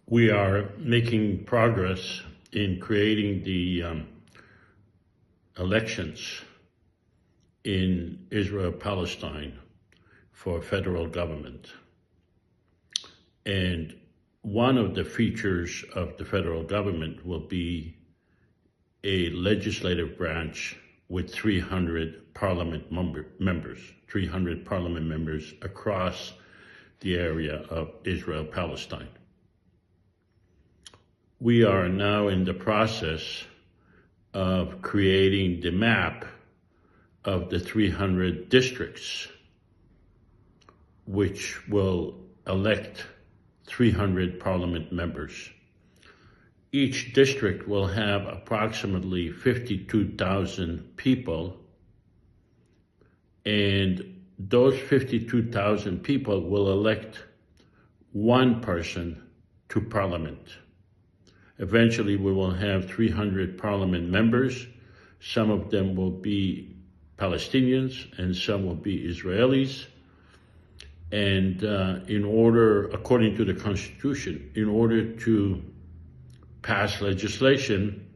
We are making progress in creating the elections in Israel Palestine for federal government. And one of the features of the federal government will be a legislative branch with 300 parliament members, 300 parliament members across the area of Israel Palestine. We are now in the process of creating the map of the 300 districts, which will elect 300 parliament members. Each district will have approximately 52,000 people, and those 52,000 people will elect one person to parliament. Eventually, we will have 300 parliament members. Some of them will be Palestinians and some will be Israelis. And according to the Constitution, in order to pass legislation,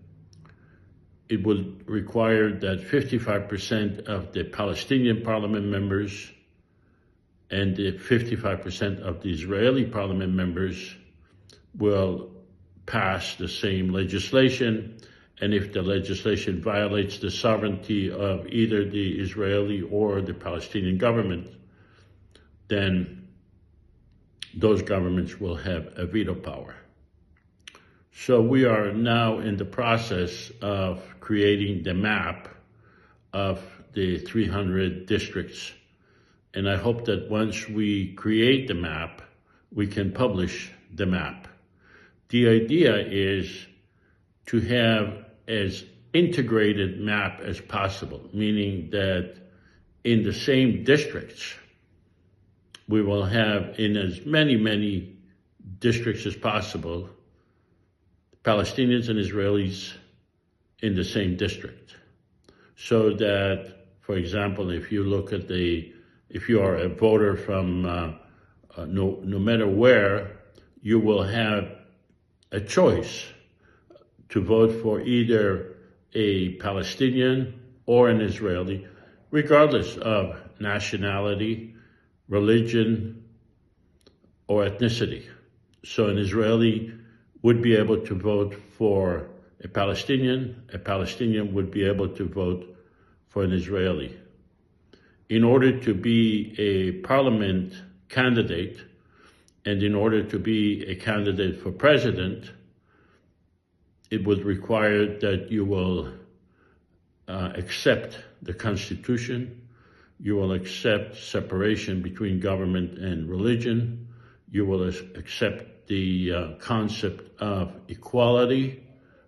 it would require that 55% of the Palestinian parliament members and the 55% of the Israeli parliament members will pass the same legislation. And if the legislation violates the sovereignty of either the Israeli or the Palestinian government, then those governments will have a veto power. So we are now in the process of creating the map of the 300 districts. And I hope that once we create the map, we can publish the map. The idea is to have as integrated map as possible, meaning that in the same districts, we will have in as many districts as possible, Palestinians and Israelis in the same district. So that, for example, if you look at if you are a voter from no matter where, you will have a choice to vote for either a Palestinian or an Israeli, regardless of nationality, religion, or ethnicity. So an Israeli would be able to vote for a Palestinian would be able to vote for an Israeli. In order to be a parliament candidate, and in order to be a candidate for president, it would require that you will accept the Constitution, you will accept separation between government and religion, you will accept the concept of equality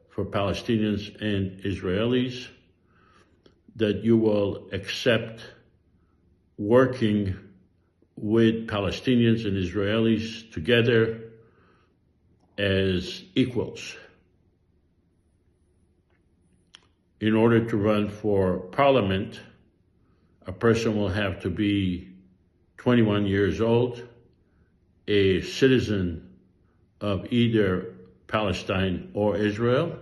for Palestinians and Israelis, that you will accept working with Palestinians and Israelis together as equals. In order to run for parliament, a person will have to be 21 years old, a citizen of either Palestine or Israel,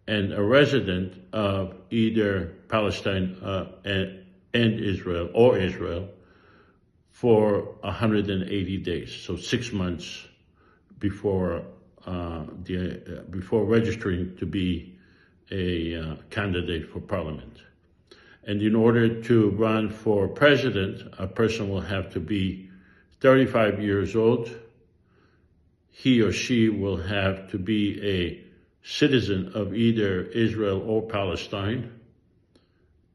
and a resident of either Palestine and Israel or Israel for 180 days, so 6 months before registering to be a candidate for parliament. And in order to run for president, a person will have to be 35 years old. He or she will have to be a citizen of either Israel or Palestine,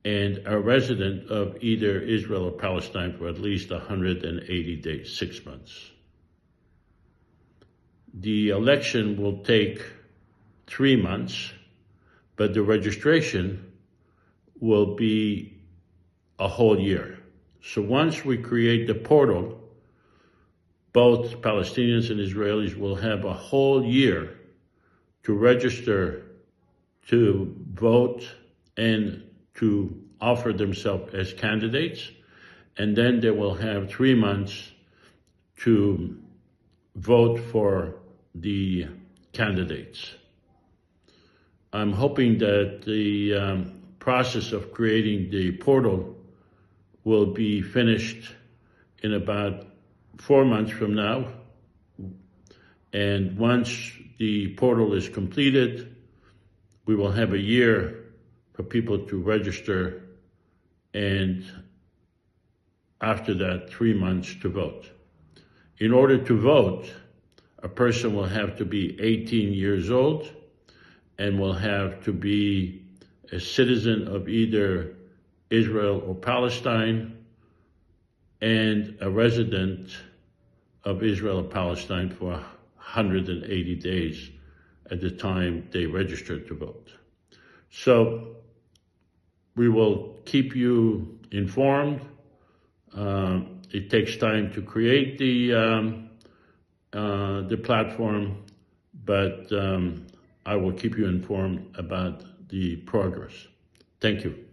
and a resident of either Israel or Palestine for at least 180 days, 6 months. The election will take 3 months, but the registration will be a whole year. So once we create the portal, both Palestinians and Israelis will have a whole year to register, to vote, and to offer themselves as candidates. And then they will have 3 months to vote for the candidates. I'm hoping that the process of creating the portal will be finished in about 4 months from now. And once the portal is completed, we will have a year for people to register, and after that, 3 months to vote. In order to vote, a person will have to be 18 years old and will have to be a citizen of either Israel or Palestine and a resident of Israel or Palestine for 180 days at the time they registered to vote. So we will keep you informed. It takes time to create the platform, but I will keep you informed about the progress. Thank you.